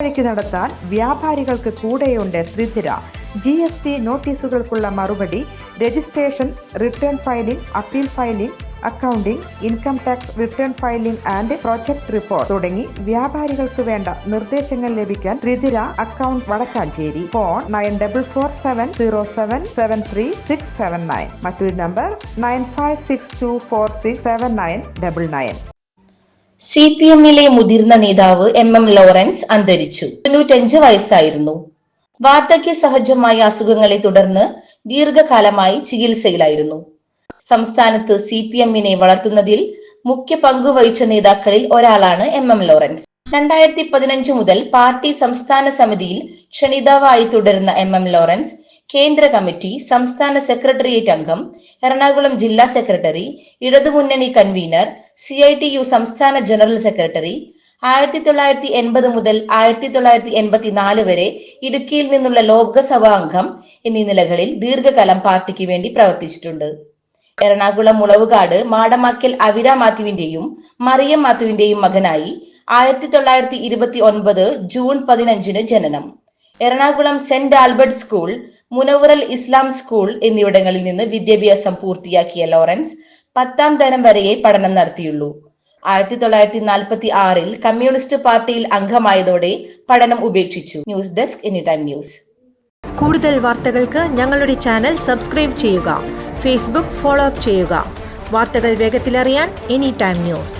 നടത്താൻ വ്യാപാരികൾക്ക് കൂടെയുണ്ട് ത്രിധിര. GST നോട്ടീസുകൾക്കുള്ള മറുപടി, registration, return filing, appeal filing, accounting, income tax return filing and project report തുടങ്ങി വ്യാപാരികൾക്ക് വേണ്ട നിർദ്ദേശങ്ങൾ ലഭിക്കാൻ ത്രിധിര അക്കൗണ്ട് വടക്കാഞ്ചേരി. ഫോൺ 9470773679. മറ്റൊരു നമ്പർ 9562467999. CPM-ലെ മുതിർന്ന നേതാവ് MM ലോറൻസ് അന്തരിച്ചു. 95 വയസ്സായിരുന്നു. വാർദ്ധക്യ സഹജമായ അസുഖങ്ങളെ തുടർന്ന് ദീർഘകാലമായി ചികിത്സയിലായിരുന്നു. സംസ്ഥാനത്ത് CPM-നെ വളർത്തുന്നതിൽ മുഖ്യ പങ്കുവഹിച്ച നേതാക്കളിൽ ഒരാളാണ് MM ലോറൻസ്. 2015 മുതൽ പാർട്ടി സംസ്ഥാന സമിതിയിൽ ക്ഷണിതാവായി തുടരുന്ന MM ലോറൻസ് കേന്ദ്ര കമ്മിറ്റി, സംസ്ഥാന സെക്രട്ടേറിയറ്റ് അംഗം, എറണാകുളം ജില്ലാ സെക്രട്ടറി, ഇടതുമുന്നണി കൺവീനർ, CITU സംസ്ഥാന ജനറൽ സെക്രട്ടറി, 1980 മുതൽ 1984 വരെ ഇടുക്കിയിൽ നിന്നുള്ള ലോക്സഭാ അംഗം എന്നീ നിലകളിൽ ദീർഘകാലം പാർട്ടിക്ക് വേണ്ടി പ്രവർത്തിച്ചിട്ടുണ്ട്. എറണാകുളം മുളവുകാട് മാടമാക്കൽ അവിര മാത്യുവിന്റെയും മറിയം മാത്യുവിന്റെയും മകനായി 1929 ജൂൺ 15 ജനനം. എറണാകുളം സെന്റ് ആൽബർട്ട് സ്കൂൾ, മുനവറൽ ഇസ്ലാം സ്കൂൾ എന്നിവിടങ്ങളിൽ നിന്ന് വിദ്യാഭ്യാസം പൂർത്തിയാക്കിയ ലോറൻസ് 10ാം തരം വരെയേ പഠനം നടത്തിയുള്ളൂ. 1946 കമ്മ്യൂണിസ്റ്റ് പാർട്ടിയിൽ അംഗമായതോടെ പഠനം ഉപേക്ഷിച്ചു. News desk anytime news. കൂടുതൽ വാർത്തകൾക്ക് ഞങ്ങളുടെ ചാനൽ സബ്സ്ക്രൈബ് ചെയ്യുക. ഫേസ്ബുക്ക് ഫോളോ അപ്പ് ചെയ്യുക. വാർത്തകൾ വേഗത്തിലറിയാൻ എനിടൈം ന്യൂസ്.